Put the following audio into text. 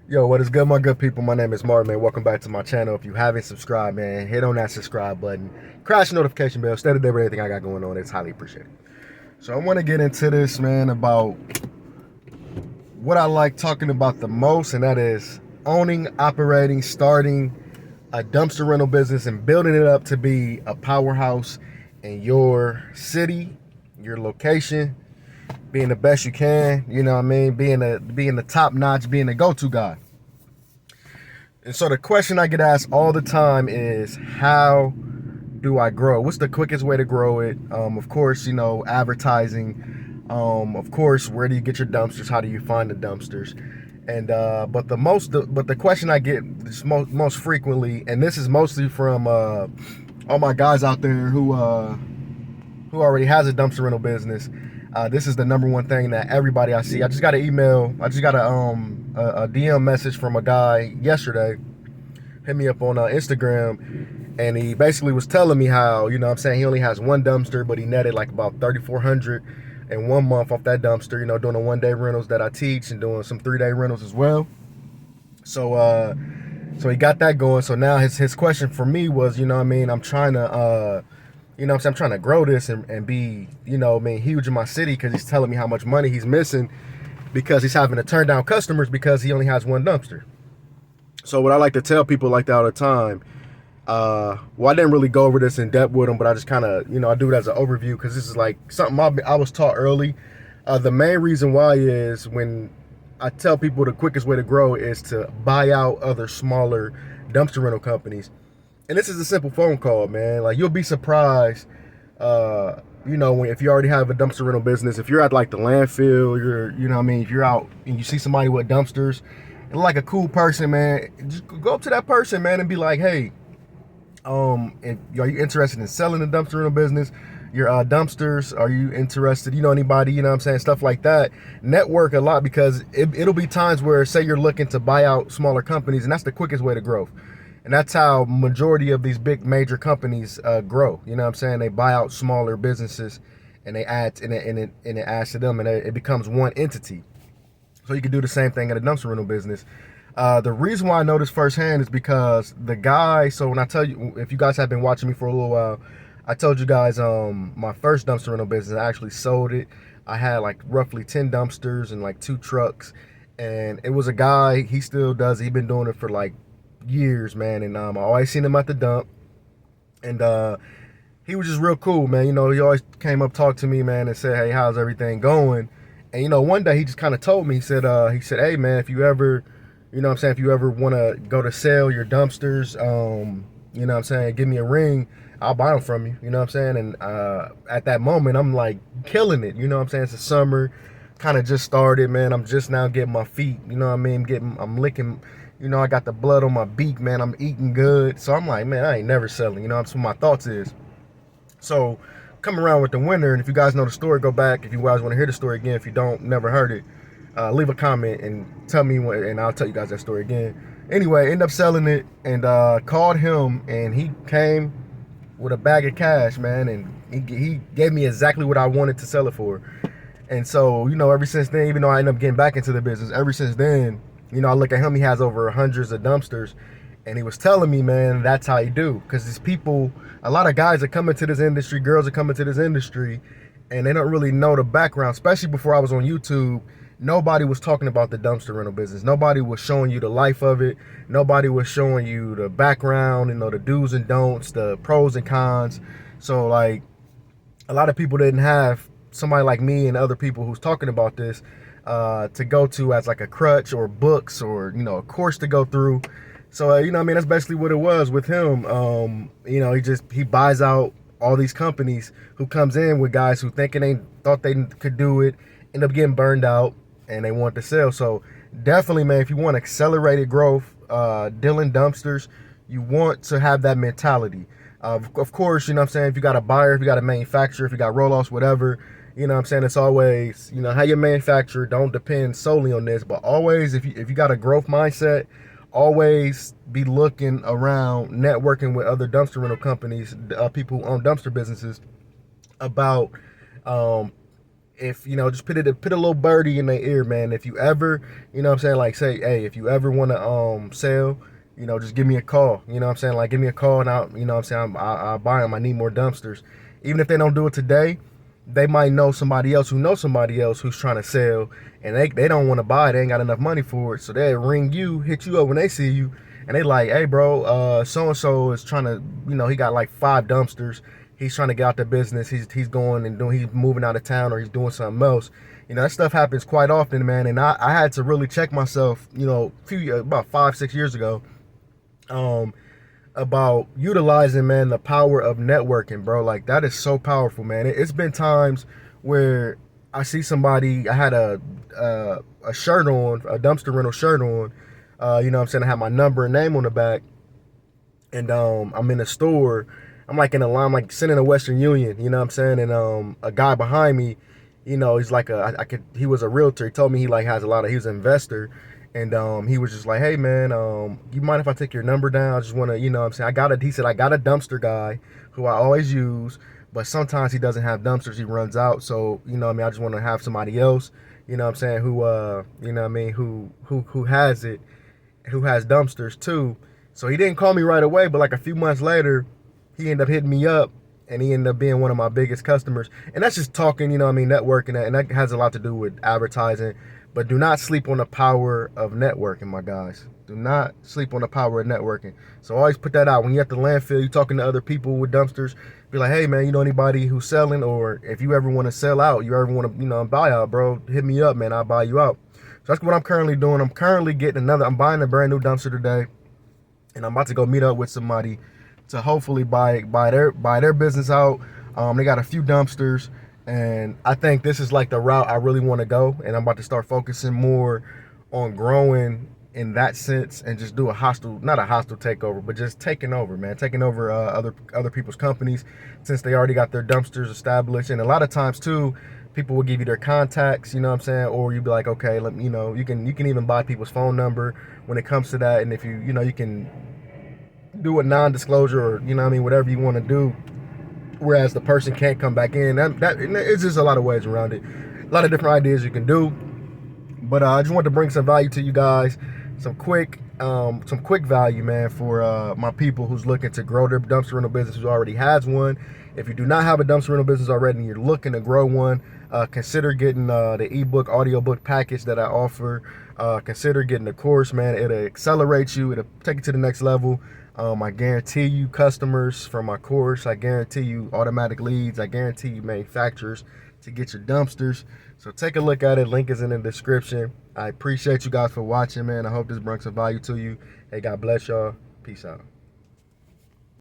Yo, what is good, my good people? My name is Martin, man. Welcome back to my channel. If you haven't subscribed, man, hit on that subscribe button. Crash the notification bell. Stay up to date with everything I got going on. It's highly appreciated. So I want to get into this, man, about what I like talking about the most, and that is owning, operating, starting a dumpster rental business and building it up to be a powerhouse in your city, your location, being the best you can, you know what I mean? Being the top notch, being the go-to guy. And so the question I get asked all the time is, how do I grow? What's the quickest way to grow it? Of course, advertising. Of course, where do you get your dumpsters? How do you find the dumpsters? And but the question I get most frequently, and this is mostly from all my guys out there who already has a dumpster rental business. This is the number one thing that everybody I see. I just got an email. I just got a DM message from a guy yesterday. Hit me up on Instagram, and he basically was telling me how, you know what I'm saying, he only has one dumpster, but he netted like about 3,400 in 1 month off that dumpster, doing the 1 day rentals that I teach and doing some 3 day rentals as well. So he got that going. So now his question for me was, I'm trying to I'm trying to grow this and be, huge in my city, because he's telling me how much money he's missing because he's having to turn down customers because he only has one dumpster. So what I like to tell people like that all the time, well, I didn't really go over this in depth with him, but I just kind of, I do it as an overview because this is like something I was taught early. The main reason why is, when I tell people the quickest way to grow is to buy out other smaller dumpster rental companies. And this is a simple phone call, man. Like, you'll be surprised, if you already have a dumpster rental business, if you're at like the landfill, if you're out and you see somebody with dumpsters and like a cool person, man, just go up to that person, man, and be like, hey, are you interested in selling the dumpster rental business? Your dumpsters, are you interested? Anybody, stuff like that. Network a lot, because it'll be times where, say, you're looking to buy out smaller companies, and that's the quickest way to growth. And that's how majority of these big major companies grow. They buy out smaller businesses, and they add, and it adds to them, and it becomes one entity. So you can do the same thing at a dumpster rental business. The reason why I know this firsthand is because the guy, so when I tell you, if you guys have been watching me for a little while, I told you guys my first dumpster rental business, I actually sold it. I had like roughly 10 dumpsters and like 2 trucks. And it was a guy, he still does, he's been doing it for like years, man. And I always seen him at the dump. And he was just real cool, man. He always came up, talked to me, man, and said, hey, how's everything going? And one day he just kind of told me, he said, hey, man, if you ever, if you ever want to go to sell your dumpsters, give me a ring, I'll buy them from you, And at that moment, I'm like killing it, It's the summer, kind of just started, man. I'm just now getting my feet, I'm licking, I got the blood on my beak, man. I'm eating good. So I'm like, man, I ain't never selling, that's what my thoughts is. So come around with the winter, and if you guys know the story, go back. If you guys want to hear the story again, if you don't, never heard it, leave a comment and tell me what, and I'll tell you guys that story again. Anyway, end up selling it, and called him, and he came with a bag of cash, man, and he gave me exactly what I wanted to sell it for. And so, ever since then, even though I ended up getting back into the business, ever since then, I look at him, he has over hundreds of dumpsters. And he was telling me, man, that's how you do. Because these people, a lot of guys are coming to this industry, girls are coming to this industry, and they don't really know the background. Especially before I was on YouTube, nobody was talking about the dumpster rental business. Nobody was showing you the life of it. Nobody was showing you the background, the do's and don'ts, the pros and cons. So, like, a lot of people didn't have somebody like me and other people who's talking about this to go to as like a crutch or books or, a course to go through. So, that's basically what it was with him. He buys out all these companies, who comes in with guys who thinking they thought they could do it, end up getting burned out, and they want to sell. So definitely, man, if you want accelerated growth, dealing dumpsters, you want to have that mentality. Of course, if you got a buyer, if you got a manufacturer, if you got roll-offs, whatever, it's always, how you manufacture, don't depend solely on this, but always, if you got a growth mindset, always be looking around, networking with other dumpster rental companies, people who own dumpster businesses, about if just put a little birdie in their ear, man. If you ever, what I'm saying, like say, hey, if you ever want to sell, just give me a call. What I'm saying, like give me a call and what I'm saying, I'll buy them. I need more dumpsters. Even if they don't do it today, they might know somebody else who knows somebody else who's trying to sell, and they don't want to buy it. They ain't got enough money for it, so they ring you, hit you up when they see you, and they like, hey, bro, so and so is trying to, he got like 5 dumpsters. He's trying to get out the business. He's going and he's moving out of town, or he's doing something else. That stuff happens quite often, man. And I had to really check myself, about 5-6 years ago, about utilizing, man, the power of networking, bro. Like that is so powerful, man. It's been times where I see somebody, I had a shirt on, a dumpster rental shirt on, what I'm saying, I had my number and name on the back, and I'm in a store. I'm like in a line, like sitting in a Western Union, you know what I'm saying? And a guy behind me, he's like he was a realtor. He told me he like has he was an investor. And he was just like, hey man, you mind if I take your number down? I just want to, what I'm saying, he said, I got a dumpster guy who I always use, but sometimes he doesn't have dumpsters, he runs out. So, I just want to have somebody else, what I'm saying, who, who has it, who has dumpsters too. So he didn't call me right away, but like a few months later, he ended up hitting me up, and he ended up being one of my biggest customers. And that's just talking, networking, and that has a lot to do with advertising. But do not sleep on the power of networking, my guys. Do not sleep on the power of networking. So always put that out. When you're at the landfill, you're talking to other people with dumpsters, be like, hey man, you know anybody who's selling? Or if you ever want to sell out, you ever want to, buy out, bro, hit me up, man, I'll buy you out. So that's what I'm currently doing. I'm currently I'm buying a brand new dumpster today, and I'm about to go meet up with somebody to hopefully buy their business out. They got a few dumpsters, and I think this is like the route I really want to go. And I'm about to start focusing more on growing in that sense, and just do not a hostile takeover, but just taking over, man, taking over other people's companies, since they already got their dumpsters established. And a lot of times too, people will give you their contacts, what I'm saying, or you'd be like, okay, you can even buy people's phone number when it comes to that. And if you can do a non-disclosure, or whatever you want to do, whereas the person can't come back in. That it's just a lot of ways around it, a lot of different ideas you can do. But I just wanted to bring some value to you guys, some quick value, man, for my people who's looking to grow their dumpster rental business, who already has one. If you do not have a dumpster rental business already and you're looking to grow one, consider getting the ebook, audiobook package that I offer. Consider getting the course, man. It'll accelerate you. It'll take you to the next level. I guarantee you customers from my course. I guarantee you automatic leads. I guarantee you manufacturers to get your dumpsters. So take a look at it. Link is in the description. I appreciate you guys for watching, man. I hope this brings some value to you. Hey, God bless y'all. Peace out.